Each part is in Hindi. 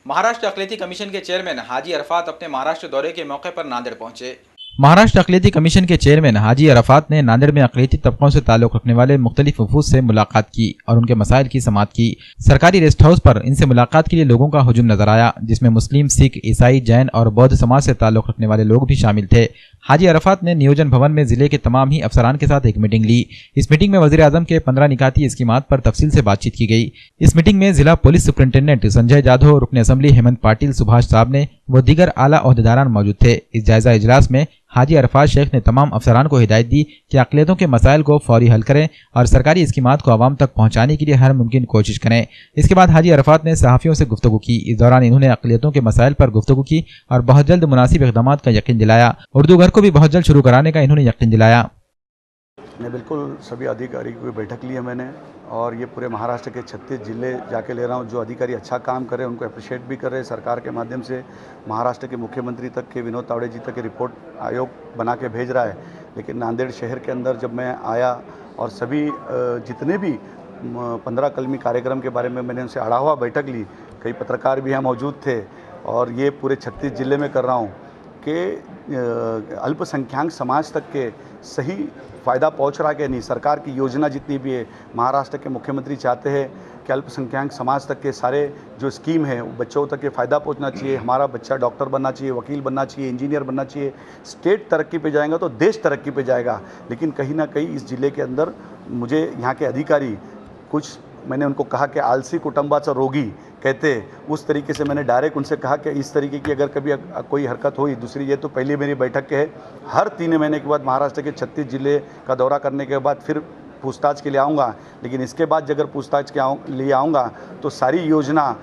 महाराष्ट्र अक़लियती कमीशन के चेयरमैन हाजी अरफात अपने महाराष्ट्र दौरे के मौके पर नांदेड़ पहुंचे। महाराष्ट्र अक़लियती कमीशन के चेयरमैन हाजी अरफात ने नांदेड़ में अक़लियती तबकों से ताल्लुक़ रखने वाले मुख्तलिफ वफूद से मुलाकात की और उनके मसाइल की समाअत की। सरकारी रेस्ट हाउस पर इनसे मुलाकात के लिए लोगों का हुजूम नजर आया, जिसमें मुस्लिम, सिख, ईसाई, जैन और बौद्ध समाज से ताल्लुक़ रखने वाले लोग भी शामिल थे। हाजी अरफात ने नियोजन भवन में जिले के तमाम ही अफसरान के साथ एक मीटिंग ली। इस मीटिंग में वज़ीर आज़म के 15 निकाती स्कीमात पर तफसील से बातचीत की गई। इस मीटिंग में जिला पुलिस सुपरिंटेंडेंट संजय जाधव, रुकन असम्बली हेमंत पाटिल, सुभाष साबने व दीगर आला ओहदेदारान मौजूद थे। इस जायजा इजलास में हाजी अरफात शेख ने तमाम अफसरान को हिदायत दी कि अक़लियतों के मसाइल को फौरी हल करें और सरकारी स्कीमात को आवाम तक पहुँचाने के लिए हर मुमकिन कोशिश करें। इसके बाद हाजी अरफात ने सहाफ़ियों से गुफ्तगू की। इस दौरान इन्होंने अक़लियतों के मसाइल पर गुफ्तगू की और बहुत जल्द मुनासिब इक़दामात का यकीन दिलाया। उर्दू घर को भी बहुत जल्द शुरू कराने का इन्होंने यकीन दिलाया। ने बिल्कुल सभी अधिकारी की बैठक ली है मैंने, और ये पूरे महाराष्ट्र के 36 ज़िले जाके ले रहा हूँ। जो अधिकारी अच्छा काम कर रहे हैं उनको अप्रिशिएट भी कर रहे हैं। सरकार के माध्यम से महाराष्ट्र के मुख्यमंत्री तक के विनोद तावड़े जी तक के रिपोर्ट आयोग बना के भेज रहा है। लेकिन नांदेड़ शहर के अंदर जब मैं आया और सभी जितने भी 15 कलमी कार्यक्रम के बारे में मैंने उनसे आढ़ावा बैठक ली, कई पत्रकार भी यहाँ मौजूद थे, और ये पूरे 36 ज़िले में कर रहा हूँ कि अल्पसंख्यक समाज तक के सही फ़ायदा पहुंच रहा है कि नहीं। सरकार की योजना जितनी भी है, महाराष्ट्र के मुख्यमंत्री चाहते हैं कि अल्पसंख्यक समाज तक के सारे जो स्कीम है बच्चों तक के फ़ायदा पहुंचना चाहिए। हमारा बच्चा डॉक्टर बनना चाहिए, वकील बनना चाहिए, इंजीनियर बनना चाहिए। स्टेट तरक्की पे जाएगा तो देश तरक्की पे जाएगा। लेकिन कहीं ना कहीं इस ज़िले के अंदर मुझे यहाँ के अधिकारी कुछ, मैंने उनको कहा कि आलसी कुटुंबाचा रोगी कहते, उस तरीके से मैंने डायरेक्ट उनसे कहा कि इस तरीके की अगर कभी कोई हरकत हुई। दूसरी, ये तो पहली मेरी बैठक के है, हर 3 महीने के बाद महाराष्ट्र के 36 ज़िले का दौरा करने के बाद फिर पूछताछ के लिए आऊँगा। लेकिन इसके बाद अगर पूछताछ के लिए आऊँगा तो सारी योजना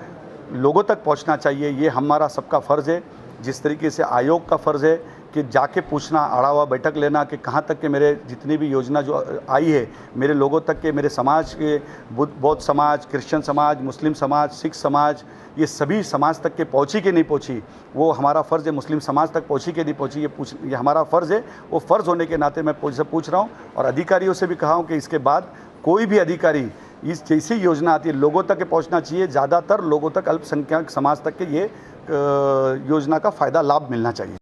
लोगों तक पहुँचना चाहिए। ये हमारा सबका फ़र्ज़ है। जिस तरीके से आयोग का फ़र्ज़ है कि जाके पूछना, आढ़ावा बैठक लेना कि कहाँ तक के मेरे जितनी भी योजना जो आई है मेरे लोगों तक के, मेरे समाज के, बौद्ध समाज, क्रिश्चियन समाज, मुस्लिम समाज, सिख समाज, ये सभी समाज तक के पहुँची कि नहीं पहुँची, वो हमारा फ़र्ज़ है। मुस्लिम समाज तक पहुँची कि नहीं पहुँची, ये हमारा फ़र्ज़ है। वो फ़र्ज़ होने के नाते मैं पूछ रहा हूँ, और अधिकारियों से भी कहा हूँ कि इसके बाद कोई भी अधिकारी इस जैसी योजना आती है लोगों तक के पहुँचना चाहिए। ज़्यादातर लोगों तक, अल्पसंख्यक समाज तक के ये योजना का फ़ायदा लाभ मिलना चाहिए।